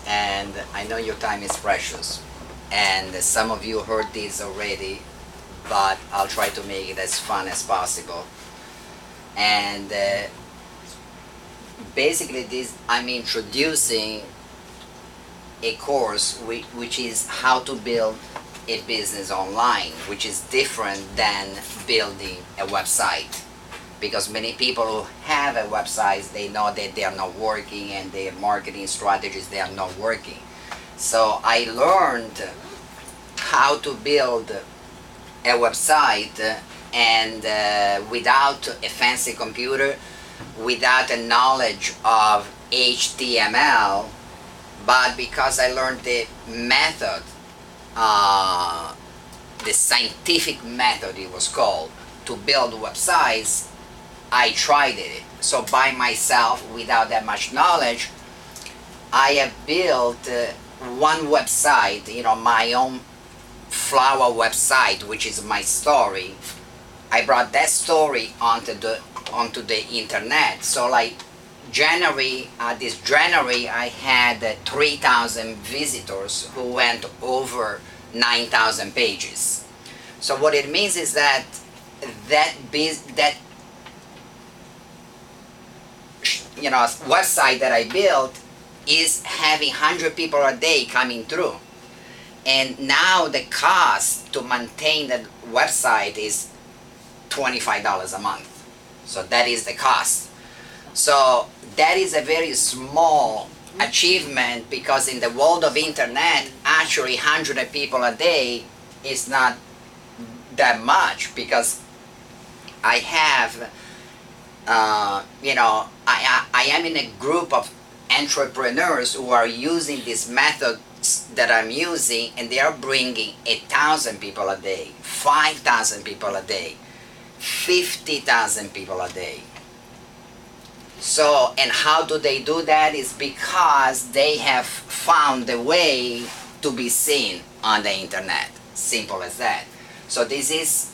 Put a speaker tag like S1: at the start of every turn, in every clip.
S1: and I know your time is precious, and some of you heard this already, but I'll try to make it as fun as possible. And basically, this I'm introducing a course which is how to build a business online, which is different than building a website. Because many people who have a website, they know that they are not working and their marketing strategies, they are not working. So I learned how to build a website and without a fancy computer, without a knowledge of HTML, but because I learned the method, the scientific method it was called, to build websites, I tried it. So by myself, without that much knowledge, I have built one website, my own flower website, which is my story. I brought that story onto the internet. So like this January, I had 3,000 visitors who went over 9,000 pages. So what it means is that website that I built is having 100 people a day coming through. And now the cost to maintain the website is $25 a month. So that is the cost. So that is a very small achievement, because in the world of internet, actually 100 people a day is not that much, because I have, I am in a group of entrepreneurs who are using this method that I'm using, and they are bringing 1,000 people a day, 5,000 people a day, 50,000 people a day. So, and how do they do that? Is because they have found a way to be seen on the internet. Simple as that. So this is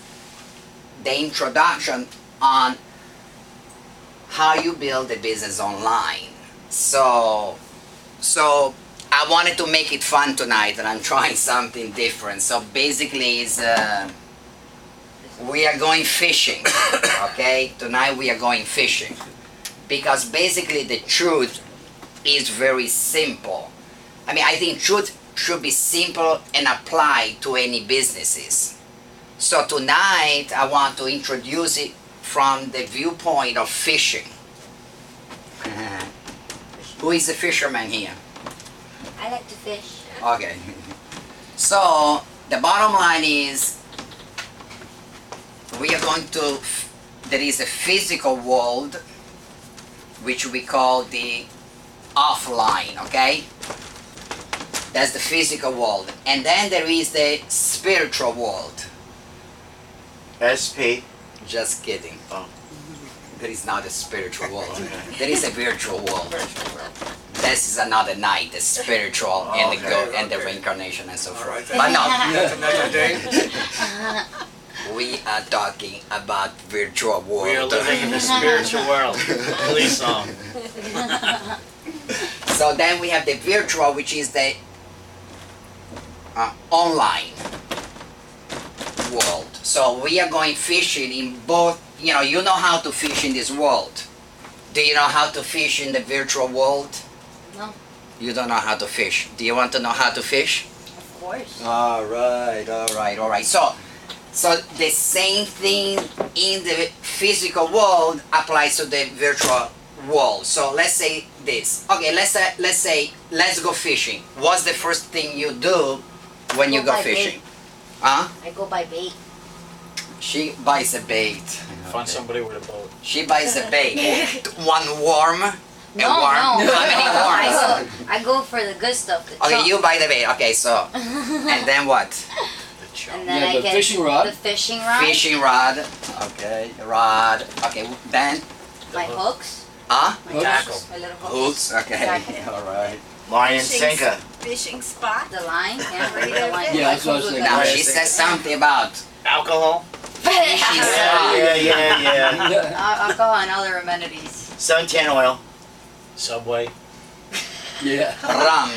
S1: the introduction on how you build a business online. So I wanted to make it fun tonight, and I'm trying something different. So basically, we are going fishing. Okay, tonight we are going fishing, because basically the truth is very simple. I think truth should be simple and apply to any businesses. So tonight I want to introduce it from the viewpoint of fishing. Who is a fisherman here?
S2: I like to fish.
S1: Okay. So the bottom line is, there is a physical world which we call the offline, okay? That's the physical world. And then there is the spiritual world.
S3: SP.
S1: Just kidding.
S3: Oh.
S1: There is not a spiritual world. There is a virtual world. This is another night, the spiritual and the
S3: okay,
S1: and the
S3: okay.
S1: reincarnation and so forth.
S3: right.
S1: But no,
S3: That's another day.
S1: we are talking about virtual world.
S4: We are living in the spiritual world. Please song.
S1: So then we have the virtual, which is the online world. So we are going fishing in both. You know how to fish in this world. Do you know how to fish in the virtual world?
S2: No.
S1: You don't know how to fish. Do you want to know how to fish?
S2: Of course.
S1: All right. So the same thing in the physical world applies to the virtual world. So let's say this. Okay, let's go fishing. What's the first thing you do when you go
S2: buy
S1: fishing?
S2: bait.
S1: Huh?
S2: I go buy bait.
S1: She buys a bait.
S4: Find somebody with a boat.
S1: She buys a bait. One worm.
S2: No,
S1: How many
S2: I
S1: worms?
S2: go for the good stuff. The
S1: Okay,
S2: chunk.
S1: you buy the bait. Okay, so and then what?
S2: And then
S5: Yeah,
S2: I
S5: the
S2: get
S5: fishing rod.
S2: the fishing rod,
S1: Fishing rod. Okay, rod. Okay, then
S2: my hooks,
S1: huh?
S2: my
S4: Tackle.
S2: hooks, my little hooks.
S1: Hooks. Okay.
S2: Exactly.
S1: All right.
S3: Lion sinker.
S6: Fishing spot.
S2: The line, yeah, ready the line.
S5: Yeah, that's what I was thinking.
S1: Now
S3: Nice.
S1: she says something about
S4: Alcohol.
S1: fishing spot.
S3: Yeah.
S2: Alcohol and other amenities.
S3: Suntan oil.
S4: Subway.
S5: Yeah.
S1: rum,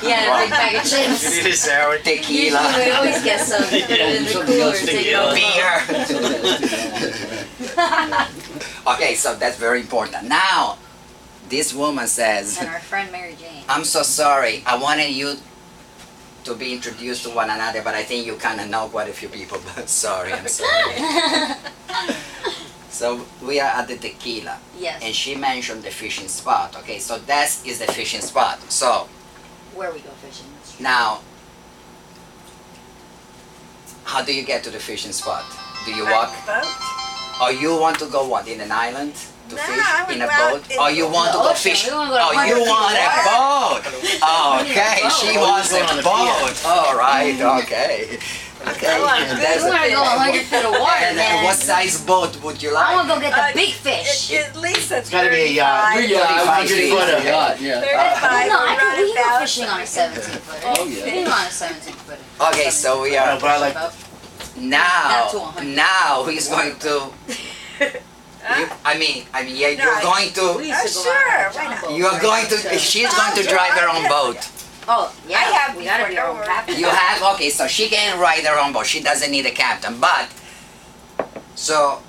S2: Yeah, a big bag of
S4: You
S2: chips.
S4: need a sour.
S2: Usually we
S1: tequila,
S2: always get some. Put it in the
S5: Something
S2: cooler.
S5: else to
S2: Take it
S5: get.
S2: all
S1: beer. Okay, so that's very important. Now, this woman says,
S2: And our friend Mary Jane.
S1: I'm so sorry. I wanted you to be introduced to one another, but I think you kind of know quite a few people, but sorry, I'm sorry. So we are at the tequila,
S2: Yes.
S1: and she mentioned the fishing spot. Okay, so that is the fishing spot. So
S2: Where we go fishing. That's true.
S1: now, how do you get to the fishing spot? Do you walk?
S6: Boat.
S1: Or you want to go what, in an island to
S6: No,
S1: fish
S6: I would
S1: in a
S6: go out
S1: boat?
S6: in
S1: Or you want to
S2: the
S1: go
S2: ocean.
S1: fish?
S2: We wanna go to
S1: Oh, you
S2: 100
S1: want a
S2: feet
S1: boat? Okay,
S2: boat.
S1: she
S3: Oh,
S1: wants
S3: you're
S1: a
S3: going on the
S1: boat. All right, okay. Okay.
S2: We want to go 100 feet of water,
S1: And
S2: man.
S1: what size boat would you like?
S2: I want to go get the big fish.
S6: At least that's
S3: It's gotta be a yacht.
S6: 35.
S5: Yeah,
S1: 35
S5: I
S1: feet.
S5: footer. Yeah, yeah.
S6: 35
S2: No, I
S6: would
S2: can,
S6: run
S2: we can go
S6: about.
S2: fishing on a 17 footer.
S5: Oh, yeah.
S2: We can go on a 17 footer.
S1: Okay, so we
S3: No,
S1: are
S3: but I like.
S2: Not to
S1: now.
S2: 100.
S1: Now he's going to. Yeah, you're
S6: No,
S1: going to.
S2: We used to go
S6: sure,
S2: on a
S6: why not?
S2: jumbo
S1: You are going to.
S2: boat.
S1: She's going to drive her own boat.
S2: Oh, yeah.
S6: I have
S2: we gotta
S6: before,
S2: be our
S6: don't
S2: own
S6: worry.
S2: captain.
S1: You have, okay, so she can ride her own boat. She doesn't need a captain. But, so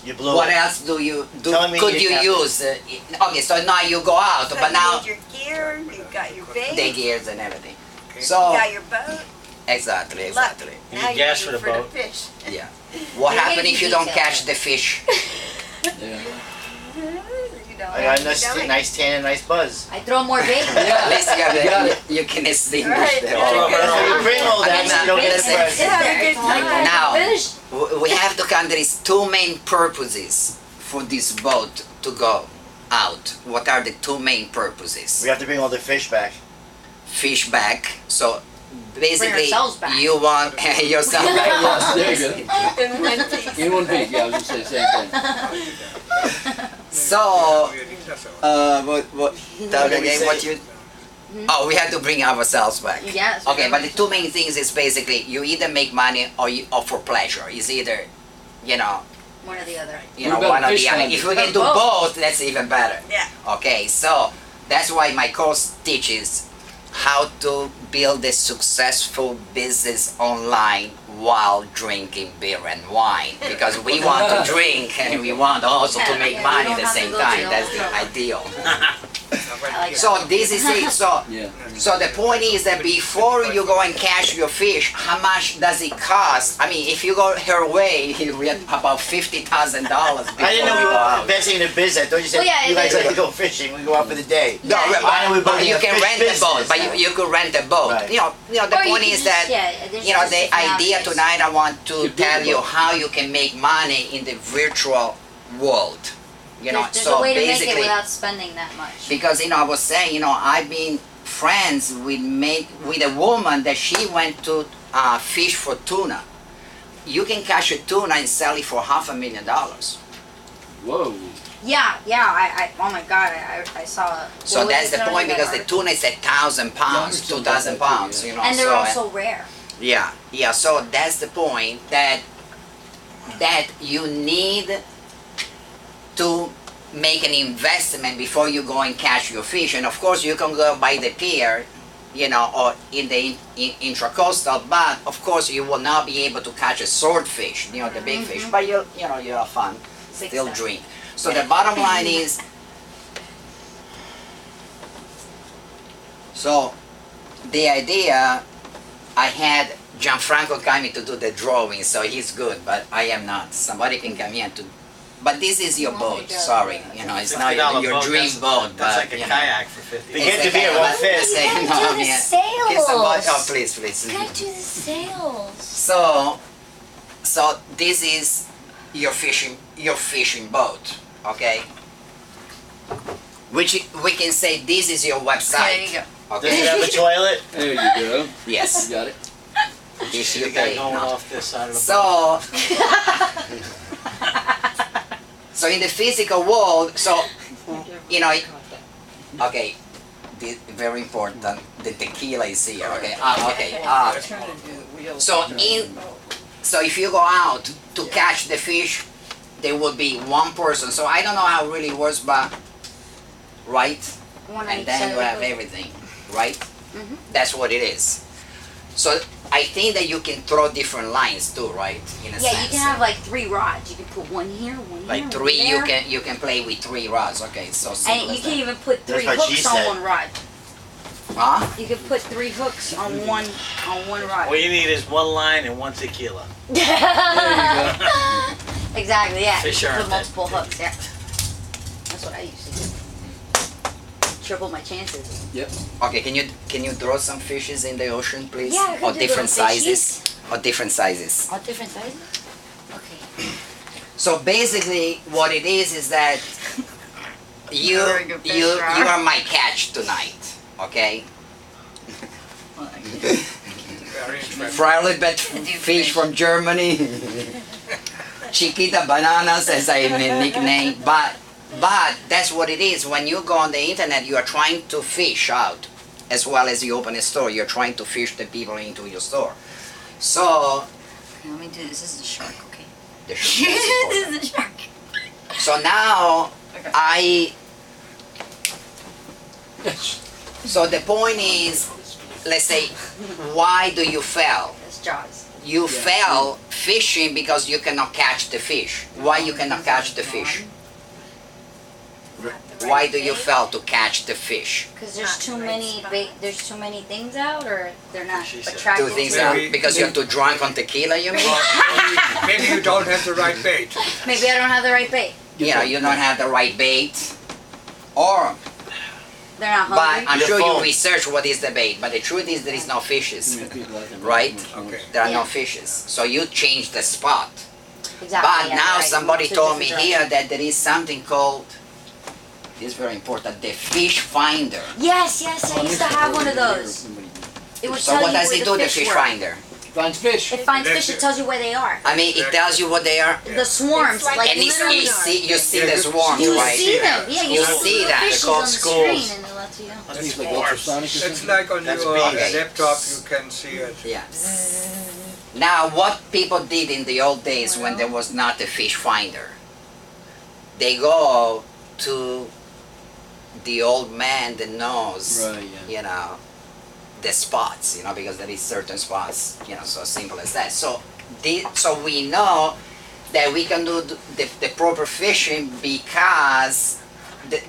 S3: You blew
S1: what
S3: it.
S1: else do you do?
S3: Tell me
S1: Could
S3: you
S1: you
S3: have-
S1: use? Okay, so now you go out,
S6: So
S1: but
S6: you
S1: now
S6: need your gear, you've got your bait,
S1: the
S6: you
S1: gears and everything. So
S6: got your boat.
S1: exactly.
S4: You
S6: Now
S4: need gas
S6: need
S4: for the boat.
S6: fish.
S1: Yeah. What
S2: Maybe
S1: happens if you don't
S2: detail.
S1: catch the fish?
S5: Yeah.
S6: You don't
S3: I got a
S6: you
S3: nice,
S6: don't-
S3: nice tan and nice buzz.
S2: I throw more bait.
S1: At least you, have
S5: You got it.
S1: you can extinguish
S6: Right,
S1: the
S6: yeah.
S1: whole.
S3: But if you bring all
S1: I
S3: that,
S1: mean,
S3: you don't get
S1: listen.
S3: a present.
S6: Have a good time.
S1: Now,
S2: Fish.
S1: we have to count. There is two main purposes for this boat to go out. What are the two main purposes?
S3: We have to bring all the fish back.
S1: Fish back. So basically,
S2: ourselves back.
S1: you want yourself back.
S5: Yes, there you go.
S6: In one piece.
S5: In one piece, yeah, I was gonna say the same thing.
S1: So, what? Tell me
S3: What did we
S1: again
S3: say?
S1: what you. Oh, we have to bring ourselves back.
S2: Yes.
S1: Okay, but the two main things is basically you either make money or for pleasure. It's either, you know,
S2: One or the other.
S5: What about
S1: one or
S5: fish
S1: the other.
S5: finding?
S1: If we can
S2: Or
S1: do
S2: both.
S1: both, that's even better.
S6: Yeah.
S1: Okay, so that's why my course teaches how to build a successful business online while drinking beer and wine, because we want to drink and we want also to make
S2: Yeah,
S1: money
S2: you
S1: at the
S2: don't have
S1: same
S2: to go
S1: time.
S2: to
S1: That's
S2: the
S1: the
S2: hotel.
S1: ideal.
S2: I like
S1: So this is it. So
S5: Yeah.
S1: so the point is that before you go and catch your fish, how much does it cost? I mean, if you go her way, we have about $50,000 before
S3: I didn't know
S1: we
S3: we
S1: go
S3: were
S1: out.
S3: investing in a business. I thought you said
S2: Well, yeah,
S3: you guys
S2: it-
S3: like to go fishing. We go out for the day.
S1: No,
S2: Yeah,
S1: but-
S3: Why don't we
S1: but
S3: build
S1: you
S3: a
S1: can
S3: fish
S1: rent a boat.
S3: business
S1: But
S3: now?
S1: you could rent a boat.
S3: Right.
S1: The
S2: Or you
S1: point
S2: can
S1: is
S2: just-
S1: that
S2: yeah, there's
S1: you know
S2: just
S1: the
S2: different
S1: idea
S2: avenues.
S1: tonight. I want to
S5: Keep doing
S1: tell you
S5: both.
S1: how you can make money in the virtual world. You know,
S2: There's
S1: so
S2: a way to make it
S1: basically,
S2: without spending that much.
S1: because I was saying, I've been friends with a woman that she went to fish for tuna. You can catch a tuna and sell it for $500,000.
S5: Whoa.
S2: Yeah, I oh my god, I saw.
S1: So
S2: what was
S1: that's
S2: it
S1: the
S2: on
S1: point,
S2: that
S1: because the
S2: article?
S1: tuna is 1,000 pounds,
S5: Yeah,
S1: 2,000 pounds.
S5: yeah.
S2: And they're
S1: so,
S2: also rare.
S1: Yeah. So that's the point that you need to make an investment before you go and catch your fish. And of course, you can go by the pier, or in the intracoastal, but of course, you will not be able to catch a swordfish, the big fish. But you'll have fun, still
S2: Big stuff.
S1: drink. So the bottom line is, so the idea, I had Gianfranco coming to do the drawing, so he's good, but I am not. Somebody can come in to, but this is your
S2: Oh my
S1: boat.
S2: God.
S1: Sorry, it's not
S4: $50
S1: your
S4: boat,
S1: dream
S4: that's-
S1: boat,
S4: That's
S1: but
S4: like a
S1: you know.
S4: kayak for 50.
S3: They get to be a
S1: but
S3: one fit.
S1: say,
S2: You
S1: no,
S2: gotta do the
S1: yeah.
S2: sails.
S1: Give somebody- oh, please.
S2: Gotta do the sails.
S1: So this is your fishing boat, okay? Which we can say this is your website.
S2: There you go.
S3: Does it
S1: Okay.
S3: have a toilet?
S5: There you go.
S1: Yes.
S5: You got it.
S1: This
S4: You
S1: you
S4: got
S1: pay.
S4: going
S1: No.
S4: off this side of the boat.
S1: So in the physical world, okay, very important. The tequila is here. Okay. So if you go out to catch the fish, there will be one person. So I don't know how it really works, but right.
S2: When I
S1: and then
S2: said
S1: you
S2: it
S1: have
S2: was-
S1: everything, right?
S2: Mhm.
S1: That's what it is. So I think that you can throw different lines too, right? In a
S2: Yeah,
S1: sense.
S2: you can have like 3 rods. You can put one here, one here,
S1: like
S2: one
S1: three.
S2: there.
S1: You can play with 3 rods. Okay, so simple
S2: And you
S1: as
S2: can
S1: that.
S2: even put 3
S3: That's what she
S2: hooks on
S3: said.
S2: one rod.
S1: Huh?
S2: You can put 3 hooks on one rod.
S4: All you need is one line and one tequila.
S2: Exactly, yeah.
S4: Fish
S2: you can
S4: aren't
S2: put multiple hooks, yeah. That's what I used to do. Triple my chances.
S1: Okay, can you draw some fishes in the ocean, please?
S2: Yeah, I could
S1: Or
S2: do
S1: different
S2: little
S1: sizes. Or different sizes.
S2: All different sizes? Okay.
S1: So basically, what it is that you
S6: Very good fish
S1: you
S6: jar.
S1: you are my catch tonight. Okay.
S7: Very interesting.
S1: Frylet bed
S6: do
S1: fish from Germany. Chiquita bananas, as I nickname. But that's what it is. When you go on the internet, you are trying to fish out, as well as you open a store. You're trying to fish the people into your store. So
S6: Okay, let me do this. This is a shark, okay?
S1: the
S6: This is a shark.
S1: So now
S6: Okay.
S1: So the point is, let's say, why do you fail?
S2: That's Jaws.
S1: You fail fishing because you cannot catch the fish. Why you cannot catch the fish? Why do you fail to catch the fish?
S2: Because there's
S6: Not
S2: too
S6: the right
S2: many
S6: spot.
S2: there's too many things out, or they're not
S4: She said.
S2: attractive.
S1: Two things
S2: to
S1: out
S2: you?
S7: Maybe-
S1: because you're too drunk on tequila, you mean?
S7: Maybe you don't have the right bait.
S2: Maybe I don't have the right bait.
S1: You know, you don't have the right bait. Or,
S2: They're not
S1: but
S2: hungry.
S1: I'm
S3: Your
S1: sure you
S3: phone.
S1: research what is the bait, but the truth is there is no fishes, right?
S7: Okay.
S1: There are no
S2: Yeah.
S1: fishes. So you change the spot.
S2: Exactly.
S1: But
S2: yeah,
S1: now
S2: right.
S1: somebody
S2: It's a
S1: told me
S2: different
S1: here
S2: direction.
S1: that there is something called, this is very important, the fish finder.
S2: Yes, I used to have one of those. It would
S1: So
S2: tell
S1: what
S2: you
S1: does
S2: where
S1: it do, the
S2: fish
S1: fish
S2: were.
S1: finder?
S5: Finds fish.
S2: It finds
S7: That's
S2: fish. It
S7: it.
S2: tells you where they are.
S1: I mean, it tells you what they are,
S2: The swarms,
S6: It's like
S2: like
S1: and it's,
S2: literally.
S1: you see
S7: Yeah,
S1: the
S7: you-
S1: swarms,
S2: You
S1: right?
S2: see them. Yeah, you
S1: Schools.
S2: see
S1: See
S2: the
S1: that.
S2: fishes
S4: They're
S2: on
S4: called
S2: the
S4: schools.
S2: screen, and it lets you know.
S5: I think it's like
S7: Spores.
S5: ultrasonic or
S7: It's
S5: something.
S7: like on
S3: That's
S7: your
S3: bees.
S7: laptop, you can see it.
S1: Yeah. Now, what people did in the old days when there was not a fish finder, they go to the old man that knows,
S5: Right, yeah.
S1: you know, the spots, you know, because there is certain spots, you know, so simple as that. So we know that we can do the proper fishing because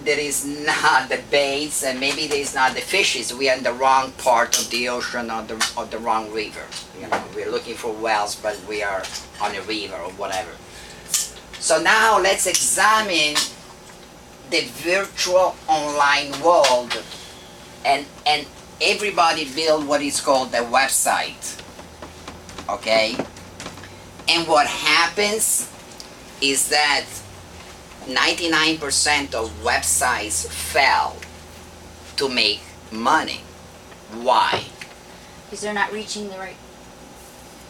S1: there is not the baits and maybe there is not the fishes. We are in the wrong part of the ocean or the wrong river. You know, we're looking for wells, but we are on a river or whatever. So now let's examine the virtual online world, and everybody build what is called a website. Okay? And what happens is that 99% of websites fail to make money. Why?
S2: Because they're not reaching the right,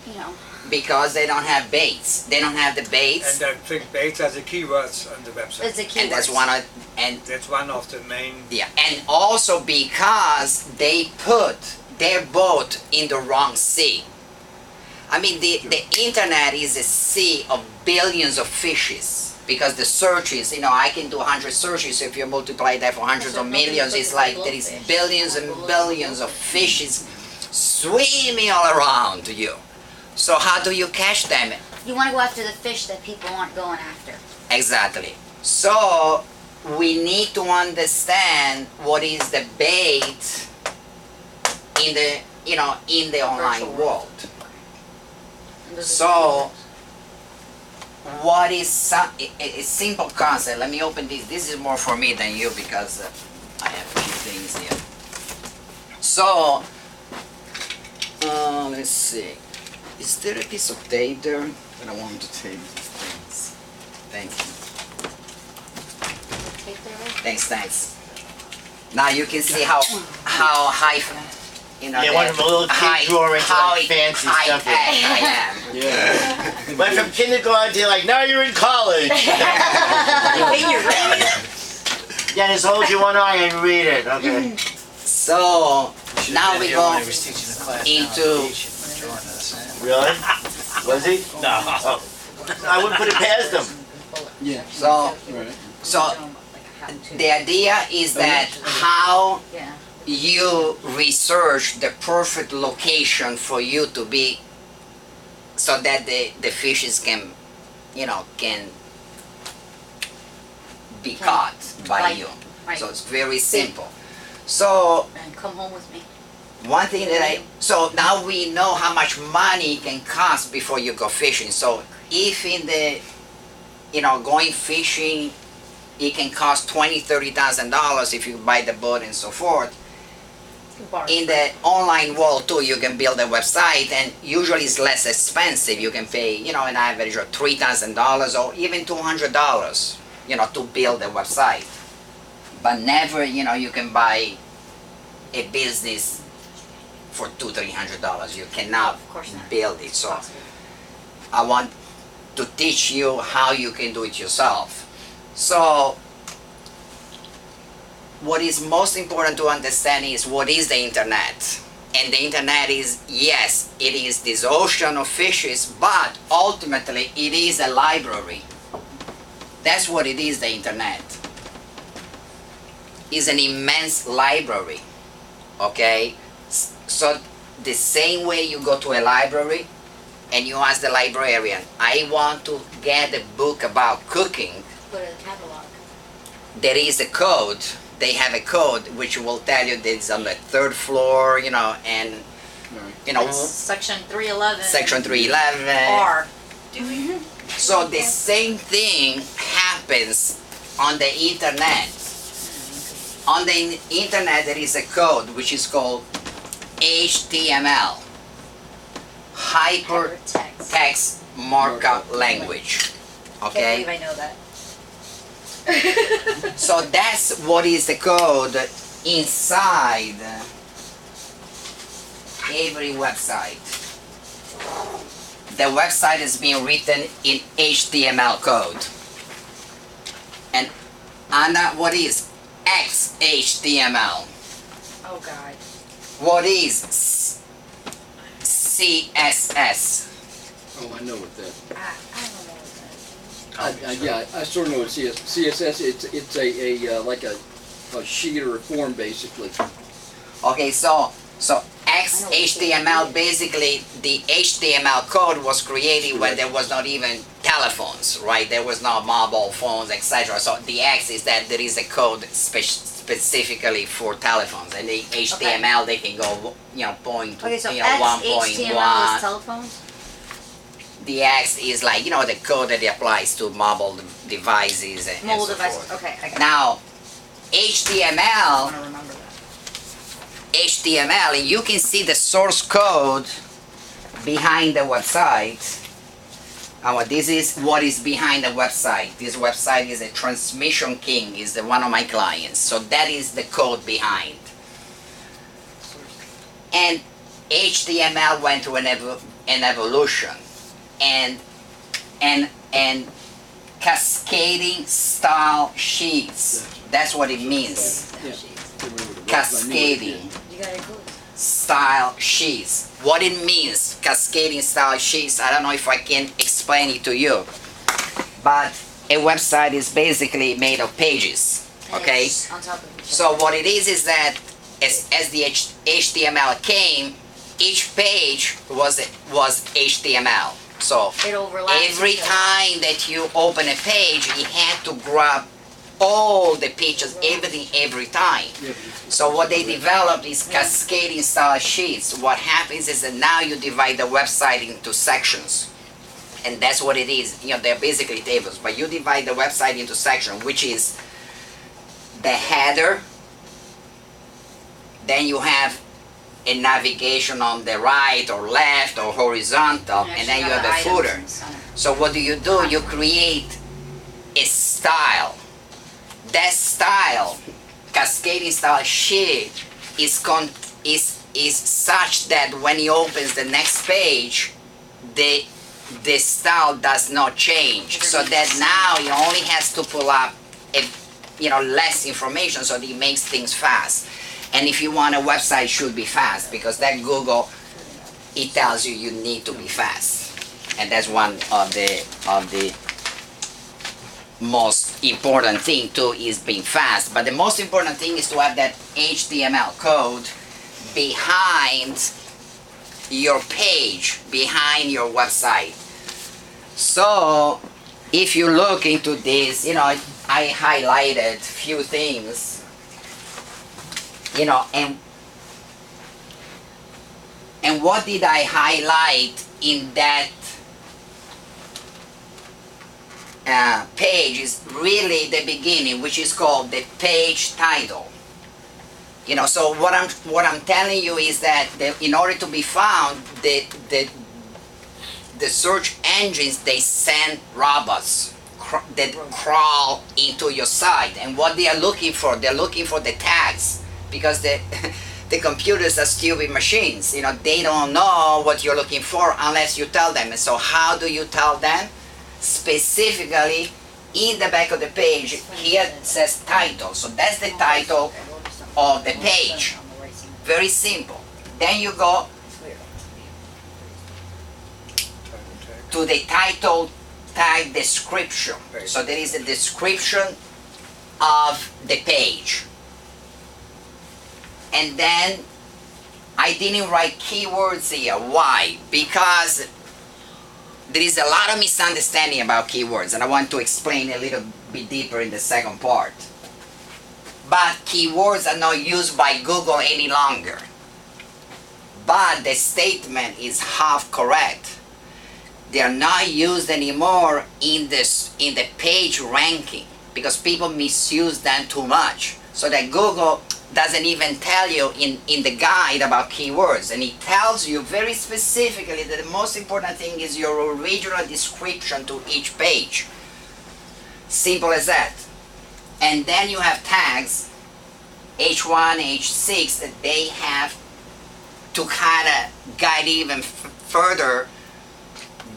S2: you know.
S1: Because they don't have baits. They don't have the baits,
S7: And I think baits are the keywords on the website.
S2: It's a key.
S1: and that's one of and
S7: That's one of the main.
S1: yeah, and also because they put their boat in the wrong sea. I mean, the internet is a sea of billions of fishes because the searches, you know, I can do 100 searches. If you multiply that for hundreds of millions, it's like there is billions and billions of fishes swimming all around you. So how do you catch them?
S2: You want to go after the fish that people aren't going after.
S1: Exactly. So we need to understand what is the bait in the, you know, in the online
S2: Virtual world.
S1: world.
S2: And those are
S1: So what is a simple concept? Let me open this. This is more for me than you because I have a few things here. So let's see. Is there a piece of tape there? I don't want to tape these things. Thank you.
S2: the tape there, right?
S1: Thanks. Now you can see how high, you know,
S3: Yeah, one of the little kid drawer into
S1: how
S3: like fancy
S1: high
S3: stuff.
S1: tech I am.
S5: Yeah.
S3: Went from kindergarten to like, now you're in college.
S2: Hey, you're right.
S3: Yeah, just hold your one eye and read it. Okay.
S1: So now we go into
S3: Really? Was he?
S4: No.
S3: I wouldn't put it past him.
S5: Yeah.
S1: so
S5: Right.
S1: so
S2: how to.
S1: The idea is that how
S2: Yeah.
S1: you research the perfect location for you to be, so that the fishes can, can be
S2: Can
S1: caught by
S2: bite,
S1: you.
S2: right.
S1: So it's very simple. So
S2: And come home with me.
S1: one thing so now we know how much money it can cost before you go fishing. So if in the, going fishing, it can cost $20,000-$30,000 if you buy the boat and so forth. In the online world too, you can build a website, and usually it's less expensive. You can pay, an average of $3,000 or even $200, to build a website. But never, you can buy a business for $200-$300. You cannot
S2: Of course not.
S1: build it. So
S2: Possible.
S1: I want to teach you how you can do it yourself. So what is most important to understand is what is the internet. And the internet is, yes, it is this ocean of fishes, but ultimately it is a library. That's what it is, the internet. It's an immense library, okay? So the same way you go to a library and you ask the librarian, I want to get a book about cooking,
S2: Go to the catalog.
S1: there is a code. They have a code which will tell you that it's on the third floor, and
S2: Section 311.
S1: section 311.
S2: R.
S1: So the same thing happens on the internet. On the internet there is a code which is called HTML,
S2: Hypertext.
S1: Hypertext Markup Language.
S2: Can't
S1: Okay?
S2: believe I know that.
S1: So that's what is the code inside every website. The website is being written in HTML code. And Anna, what is XHTML?
S2: Oh God.
S1: What is CSS?
S5: Oh, I know what that.
S2: I don't know what that is.
S5: Yeah, I sort of know what CSS. It's a like a sheet or a form basically.
S1: Okay, so XHTML, basically the HTML code was created when there was not even telephones, right? There was no mobile phones, etc. So the X is that there is a code specifically for telephones, and the HTML they can go, point to,
S2: Okay, so
S1: 1.1.
S2: XHTML is telephones?
S1: The X is like, the code that applies to mobile devices and
S2: Mobile
S1: so
S2: devices.
S1: forth.
S2: Okay, I got it.
S1: Now,
S2: I
S1: HTML,
S2: want to remember that.
S1: HTML, and you can see the source code behind the website. This is what is behind the website. This website is a Transmission King, is one of my clients. So that is the code behind. And HTML went through an evolution, and cascading style sheets. That's what it means.
S5: Yeah.
S1: Cascading
S2: You got it good.
S1: style sheets. What it means, cascading style sheets, I don't know if I can explain it to you, but a website is basically made of pages,
S2: And
S1: okay?
S2: it's on top of each other.
S1: So what it is that as the HTML came, each page was HTML. So
S2: It overlaps.
S1: every
S2: each other.
S1: time that you open a page, you had to grab all the pictures, everything, every time.
S5: Yeah.
S1: So what they developed is cascading style sheets. What happens is that now you divide the website into sections. And that's what it is. They're basically tables, but you divide the website into sections, which is the header, then you have a navigation on the right or left or horizontal, and then you have a footer. So what do? You create a style. That style, cascading style sheet, is such that when he opens the next page, the style does not change. So that now he only has to pull up less information, so that he makes things fast. And if you want a website, it should be fast, because that Google, it tells you need to be fast, and that's one of the most important thing too is being fast, but the most important thing is to have that HTML code behind your page, behind your website. So if you look into this, I highlighted few things, and what did I highlight in that page is really the beginning, which is called the page title. So what I'm telling you is that in order to be found, the search engines, they send robots that crawl into your site, and what they are looking for, they're looking for the tags, because the computers are stupid machines. They don't know what you're looking for unless you tell them. And so how do you tell them? Specifically, in the back of the page, here it says title. So that's the title of the page. Very simple. Then you go to the title tag description. So there is a description of the page. And then I didn't write keywords here. Why? Because there is a lot of misunderstanding about keywords, and I want to explain a little bit deeper in the second part. But keywords are not used by Google any longer. But the statement is half correct. They are not used anymore in the page ranking, because people misuse them too much. So that Google doesn't even tell you in the guide about keywords, and it tells you very specifically that the most important thing is your original description to each page. Simple as that. And then you have tags, H1, H6, that they have to kind of guide even further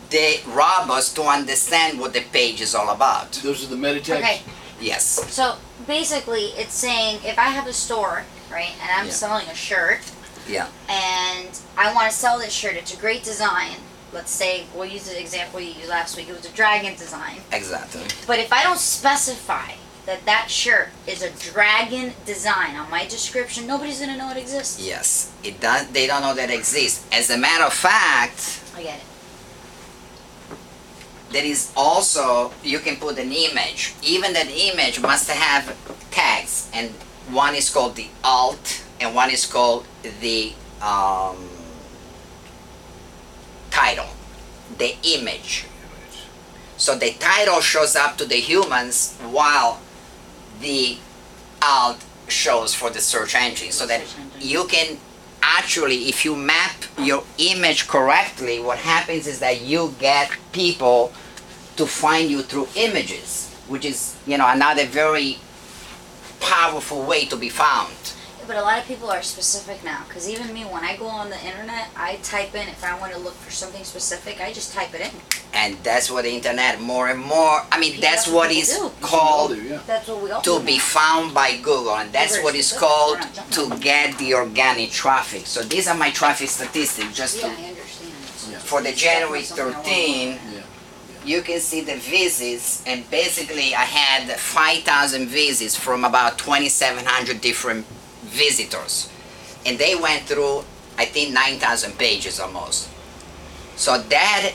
S1: the robots to understand what the page is all about.
S5: Those are the meta tags?
S2: Okay,
S1: Yes.
S2: so basically it's saying if I have a store, right, and I'm
S1: Yeah.
S2: selling a shirt,
S1: Yeah.
S2: and I want to sell this shirt, it's a great design. Let's say, we'll use the example you used last week, it was a dragon design.
S1: Exactly.
S2: But if I don't specify that shirt is a dragon design on my description, nobody's going to know it exists.
S1: Yes. It does. They don't know that it exists. As a matter of fact,
S2: I get it.
S1: there is also, you can put an image. Even that image must have tags, and one is called the alt and one is called the title, the image. So the title shows up to the humans while the alt shows for the search engine, so that you can actually, if you map your image correctly, what happens is that you get people to find you through images, which is, another very powerful way to be found.
S2: But a lot of people are specific now, because even me, when I go on the internet, I type in, if I want to look for something specific, I just type it in.
S1: And that's what the internet more and more, that's what is
S2: people do.
S1: called
S5: Yeah.
S2: That's what we all
S1: to
S2: do
S1: be
S2: now.
S1: found by Google, and that's
S2: Very
S1: what is
S2: specific.
S1: called
S2: We're not jumping
S1: to
S2: on it.
S1: get the organic traffic. So these are my traffic statistics, just
S2: Yeah,
S1: to,
S2: I understand.
S5: Yeah.
S1: for the
S2: It's
S1: January
S2: definitely something I
S1: 13,
S5: Yeah.
S1: you can see the visits, and basically I had 5,000 visits from about 2,700 different visitors, and they went through, I think, 9,000 pages almost. So that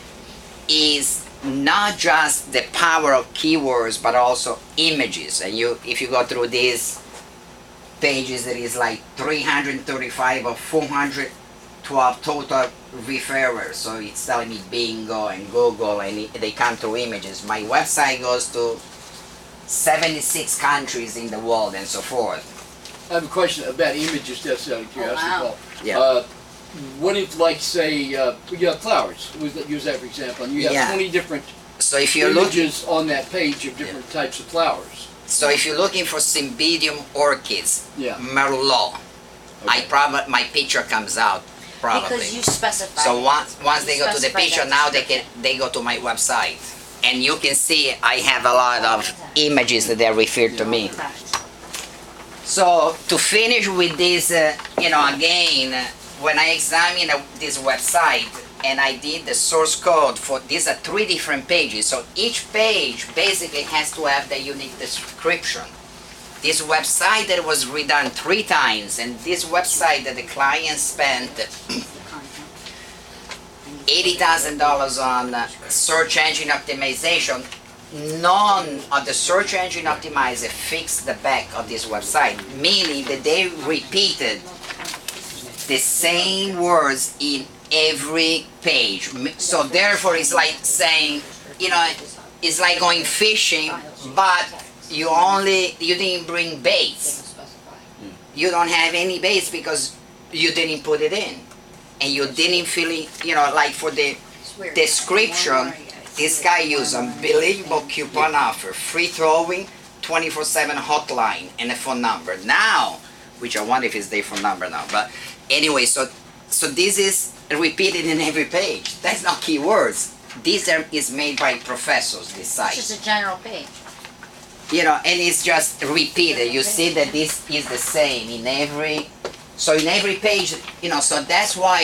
S1: is not just the power of keywords, but also images. And if you go through these pages, there is like 335 or 412 total referrers. So it's telling me Bingo and Google, and they come through images. My website goes to 76 countries in the world and so forth.
S5: I have a question about images, just out of curiosity,
S2: wow.
S5: Paul.
S1: Yeah.
S5: What if, like, say, you have flowers, use that for example, and you have
S1: Yeah.
S5: 20 different
S1: So if you're looking,
S5: images on that page of different types of flowers?
S1: so if you're looking for Cymbidium orchids,
S5: Yeah.
S1: Merlot,
S5: Okay.
S1: my picture comes out probably.
S2: Because you specify.
S1: So once they
S2: You
S1: go to the
S2: specify
S1: picture,
S2: that
S1: now they go to my website, and you can see I have a lot of images that are referred to me. So to finish with this, again, when I examine this website, and I did the source code for these are 3 different pages. So each page basically has to have the unique description. This website that was redone 3 times, and this website that the client spent $80,000 on search engine optimization, none of the search engine optimizer fixed the back of this website, meaning that they repeated the same words in every page. So therefore it's like saying, it's like going fishing, but you didn't bring baits. You don't have any baits because you didn't put it in. And you didn't fill it, like for the description, this guy used unbelievable coupon offer, free throwing, 24/7 hotline, and a phone number. Now, which I wonder if it's their phone number now, but anyway, so this is repeated in every page. That's not keywords. This is made by professors, this site.
S2: It's just a general page.
S1: And it's just repeated. You see that this is the same in every page, so that's why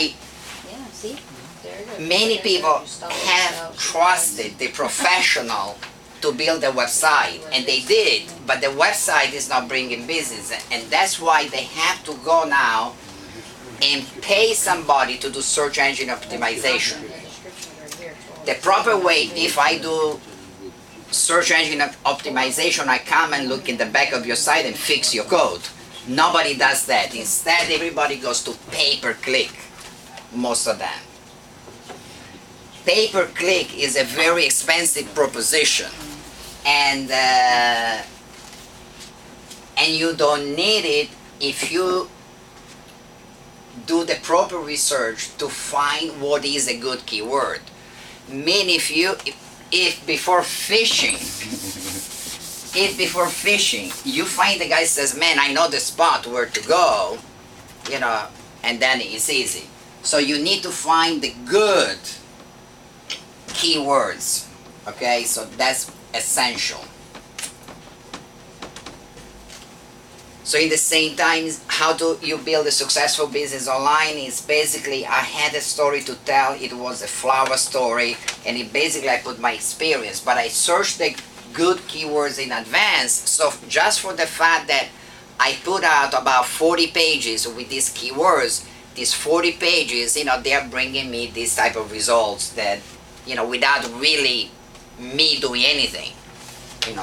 S2: Yeah, see? There it is.
S1: many people have trusted the professional to build a website, and they did, but the website is not bringing business, and that's why they have to go now and pay somebody to do search engine optimization. The proper way, if I do search engine optimization, I come and look in the back of your site and fix your code. Nobody does that. Instead, everybody goes to pay-per-click, most of them. Pay-per-click is a very expensive proposition, and you don't need it if you do the proper research to find what is a good keyword. Meaning if before fishing you find the guy says, man, I know the spot where to go, and then it's easy. So you need to find the good keywords, okay? So that's essential. So in the same time, how do you build a successful business online is basically, I had a story to tell. It was a flower story, and I put my experience, but I searched the good keywords in advance. So just for the fact that I put out about 40 pages with these keywords, these 40 pages, they're bringing me this type of results that, without really me doing anything.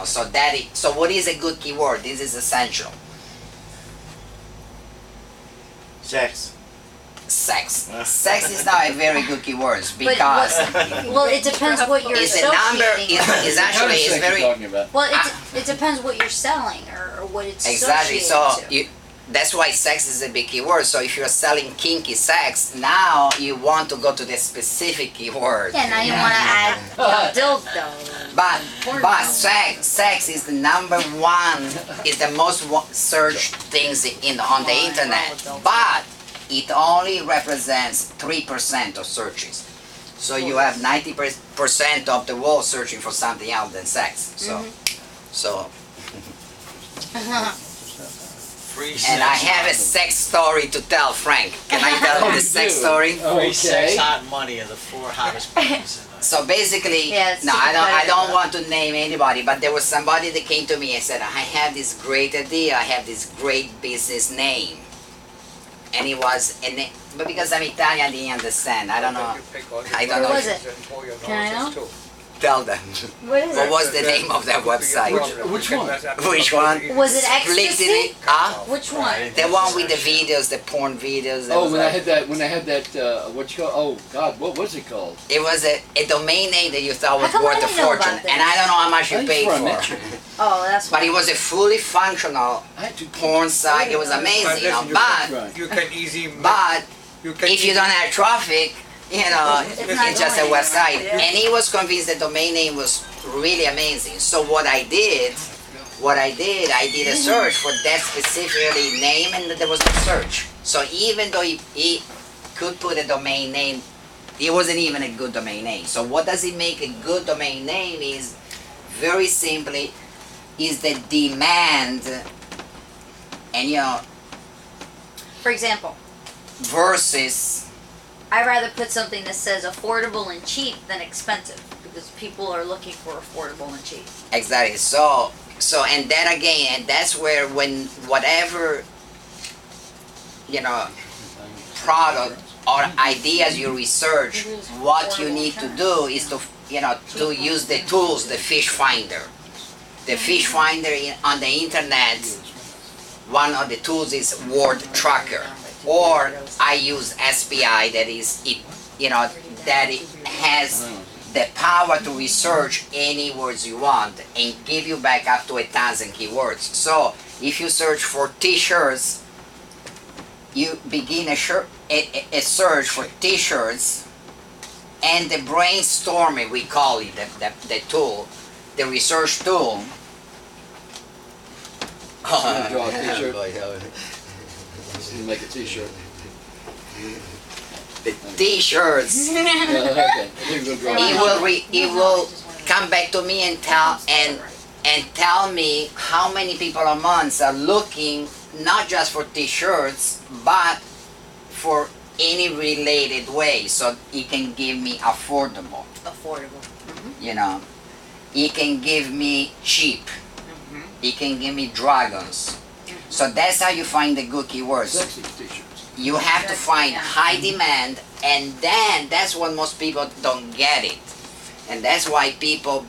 S1: So what is a good keyword? This is essential.
S3: Sex.
S1: Sex. Sex is not a very good keyword because
S2: Well, it depends what you're
S1: it's a number.
S2: associating with.
S1: It's actually
S5: What
S1: it's
S5: kind of sex
S1: very
S5: you talking about?
S2: Well, it depends what you're selling or what it's
S1: exactly.
S2: associated
S1: So that's why sex is a big keyword. So if you're selling kinky sex, now you want to go to the specific keyword.
S2: to. Yeah, now you want to add dildo.
S1: But sex is the number one, is the most searched things on the internet. But it only represents 3% of searches. So you have 90% of the world searching for something else than sex. So
S4: Free sex.
S1: and I have a sex story to tell, Frank. Can I tell the sex story?
S4: Free sex,
S5: Okay.
S4: hot money are the 4 hottest buttons in the...
S1: So basically,
S2: Yeah, it's
S1: no,
S2: super
S1: I don't
S2: competitive.
S1: want to name anybody, but there was somebody that came to me and said, I have this great idea, I have this great business name. And it was, but because I'm Italian, I didn't understand. I don't know. I don't
S2: Where
S1: know.
S2: was it? Can I know?
S1: Tell them.
S2: What is
S1: What
S2: it?
S1: was the name of that website?
S5: Which one?
S1: Which one?
S2: Was it
S1: Split
S2: ecstasy?
S1: it, huh?
S2: Which one?
S1: The one with the videos, the porn videos. that
S5: Oh,
S1: was
S5: when I
S1: like-
S5: had that, what you call? Oh God, what was it called?
S1: It was a domain name that you thought was
S2: How come I
S1: worth a
S2: didn't know
S1: fortune,
S2: about this?
S1: and I don't know how much you
S5: That's
S1: paid
S5: where I met
S1: for.
S5: you.
S2: Oh, that's
S1: But
S2: why.
S1: it was a fully functional
S5: I had to
S1: porn site. It was amazing, but
S5: Right.
S7: You can easily.
S1: if you don't have traffic,
S2: not
S1: it's just a
S2: going
S1: website.
S2: anywhere.
S1: And he was convinced the domain name was really amazing. So what I did, I did a search for that specifically name, and there was no search. So even though he could put a domain name, it wasn't even a good domain name. So what does it make a good domain name is, very simply, is the demand, and
S2: For example.
S1: versus
S2: I'd rather put something that says affordable and cheap than expensive because people are looking for affordable and cheap.
S1: Exactly. So and then again, and that's where when whatever product or ideas you research, what you need to do is to use the tools, the fish finder. The fish finder on the internet, one of the tools is word tracker, or I use SPI, that is that it has the power to research any words you want and give you back up to 1,000 keywords. So if you search for t-shirts, you begin a search for t-shirts, and the brainstorming, we call it, the tool, the research tool.
S5: Gonna draw a t-shirt. Make a t-shirt.
S1: The t-shirts.
S5: Okay. I think we're gonna draw
S1: It will come back to me and tell me how many people a month are looking not just for t-shirts but for any related way. So it can give me affordable. It can give me cheap. It can give me dragons. So that's how you find the good keywords.
S5: sexy t-shirts.
S1: You have to find high demand, and then that's what most people don't get it. And that's why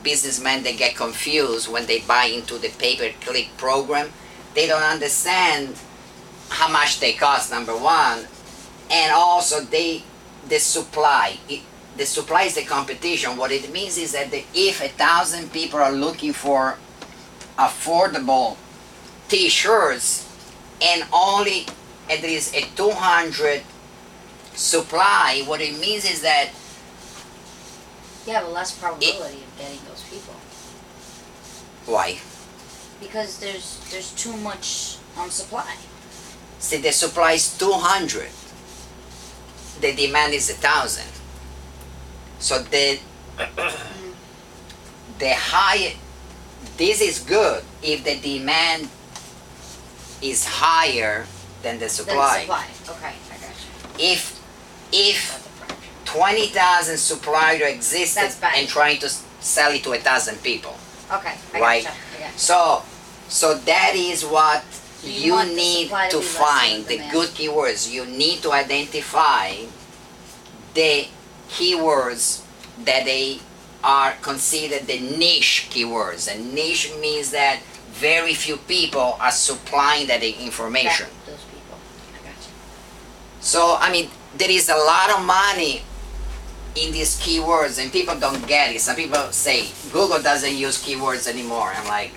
S1: businessmen, they get confused when they buy into the pay-per-click program. They don't understand how much they cost, number one, and also the supply. The supply is the competition. What it means is that if 1,000 people are looking for affordable t-shirts and there is a 200 supply, what it means is that
S2: You have a less probability of getting those people
S1: why?
S2: because there's too much supply.
S1: See, the supply is 200, the demand is 1,000. So the high, this is good if the demand is higher than the supply.
S2: Okay, I got you.
S1: If 20,000 supplier existed
S2: That's bad.
S1: and trying to sell it to 1,000 people,
S2: Okay, I
S1: right?
S2: gotcha. I gotcha.
S1: So that is what
S2: You
S1: you
S2: want the
S1: need
S2: supply to
S1: to
S2: be less than
S1: find,
S2: the
S1: the
S2: demand.
S1: good keywords. You need to identify the keywords that they are considered the niche keywords. And niche means that very few people are supplying that information.
S2: Those people. I got you.
S1: So, I mean, there is a lot of money in these keywords and people don't get it. Some people say Google doesn't use keywords anymore. I'm like,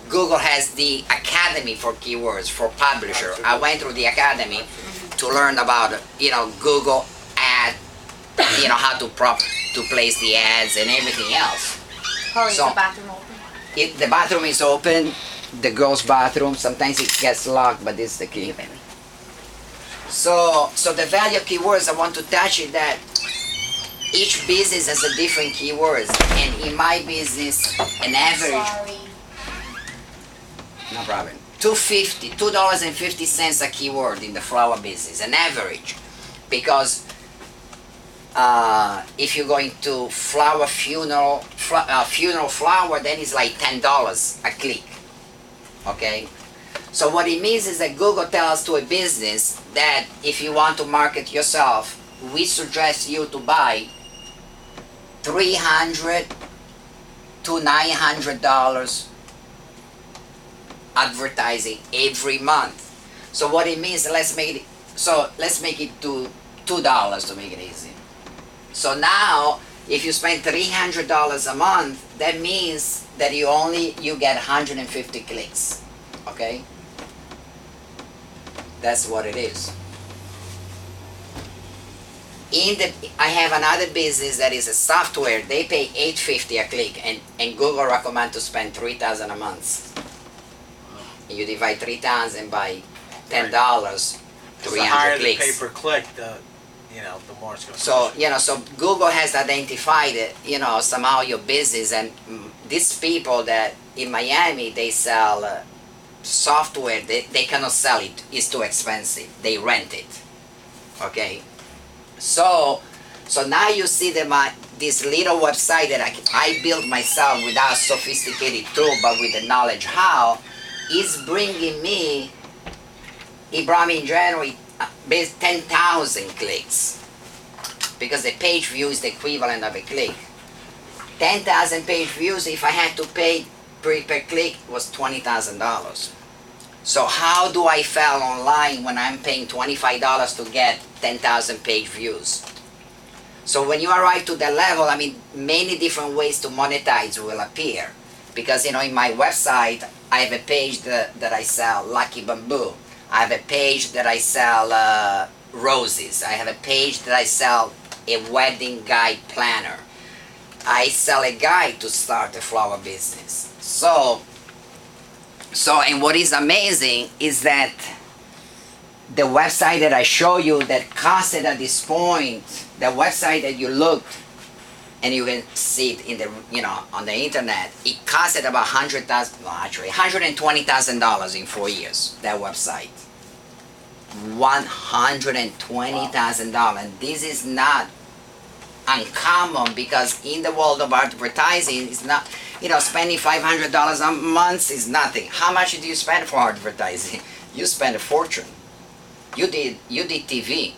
S1: Google has the Academy for keywords for publisher. I went through the Academy to learn about Google ad, how to place the ads and everything else.
S2: Holly,
S1: So-
S2: is the bathroom open?
S1: The bathroom is open, the girls' bathroom. Sometimes it gets locked, but this is the key.
S2: baby.
S1: So the value of keywords, I want to touch it that each business has a different keywords, and in my business, an average, no problem, $2.50 a keyword in the flower business, an average, because if you're going to funeral flower, then it's like $10 a click, okay? So what it means is that Google tells to a business that if you want to market yourself, we suggest you to buy $300 to $900 advertising every month. So what it means, let's make it to $2 to make it easy. So now, if you spend $300 a month, that means that you get 150 clicks. Okay? That's what it is. I have another business that is a software. They pay $8.50 a click, and Google recommend to spend $3,000 a month. You divide 3,000 by $10,
S4: The
S1: 300
S4: higher the
S1: clicks.
S4: pay-per-click, the more it's going to
S1: So, so Google has identified it, somehow your business, and these people that in Miami, they sell software, they cannot sell it, it's too expensive, they rent it, okay? So now you see that this little website that I built myself without sophisticated tool, but with the knowledge how, is bringing me. It brought me in January 10,000 clicks, because the page view is the equivalent of a click. 10,000 page views. If I had to pay per click, was $20,000. So how do I fail online when I'm paying $25 to get 10,000 page views? So when you arrive to that level, I mean, many different ways to monetize will appear. Because, you know, in my website, I have a page that I sell Lucky Bamboo. I have a page that I sell roses. I have a page that I sell a wedding guide planner. I sell a guide to start a flower business. So, and what is amazing is that the website that I show you that costed at this point, the website that you looked, and you can see it in the, you know, on the internet, it costed about $120,000 in 4 years, that website. $120,000. And this is not uncommon, because in the world of advertising, it's not, you know, spending $500 a month is nothing. How much do you spend for advertising? You spend a fortune. You did TV.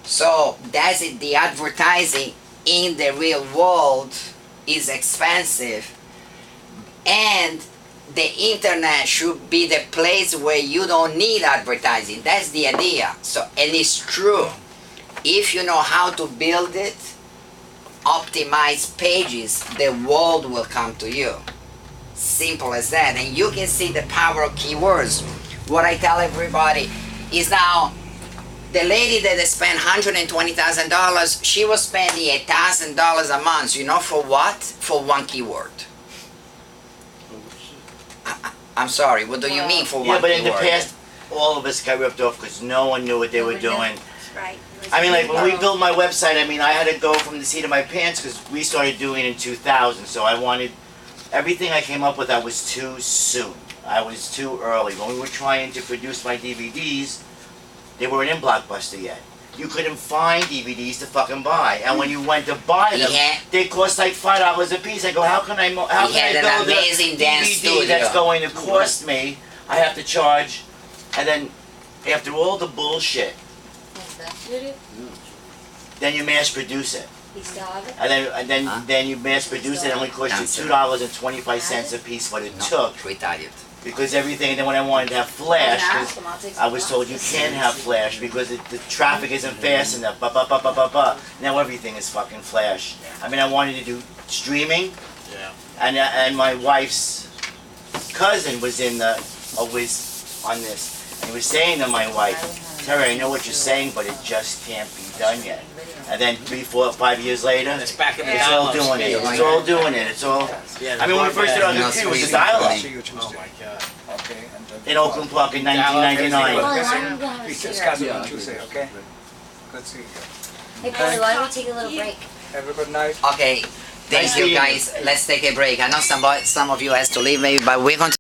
S1: So that's it. The advertising in the real world is expensive, and the internet should be the place where you don't need advertising. That's the idea. So, and it's true. If you know how to build it, optimize pages, the world will come to you. Simple as that. And you can see the power of keywords. What I tell everybody is, now, the lady that spent $120,000, she was spending $1,000 a month. You know for what? For one keyword. I'm sorry, what do you mean for one
S3: Yeah, but
S1: keyword?
S3: in the past, all of us got ripped off because no one knew what they were doing.
S6: Right.
S3: I mean, like, when we built my website, I mean, I had to go from the seat of my pants because we started doing it in 2000. So I wanted, everything I came up with, I was too soon. I was too early. When we were trying to produce my DVDs, they weren't in Blockbuster yet. You couldn't find DVDs to fucking buy. And when you went to buy them, they cost like $5 a piece. I go, how can I build a DVD that's going to cost me? I have to charge. And then, after all the bullshit, then you mass produce it. And then you mass produce it, and it only cost you $2.25 a piece what it took. Because everything, and then when I wanted to have flash, because I was told you can't have flash because the traffic isn't fast enough, Now everything is fucking flash. I mean, I wanted to do streaming, and my wife's cousin was on this, and he was saying to my wife, Terry, I know what you're saying, but it just can't be done yet. And then 3, 4, 5 years later,
S4: It's back in the
S3: it's all
S4: dial-up
S3: doing it.
S4: speed.
S3: It's all doing it. It's all.
S4: Yeah,
S3: I mean, when we first started on the computer, it was a dial-up
S7: See you
S4: Oh
S7: Tuesday.
S4: my god.
S7: Okay. And then
S3: in Oakland Park in 1999.
S2: Well, why don't we go have a
S7: we
S2: cigarette?
S7: discuss it
S5: Yeah,
S7: on Tuesday, okay? Good seeing you.
S2: Hey, Polly, why don't we take a little break?
S7: Have a good night.
S1: Okay, thank
S3: Nice
S1: you
S3: meeting you.
S1: guys. Let's take a break. I know some of you has to leave maybe, but we're going to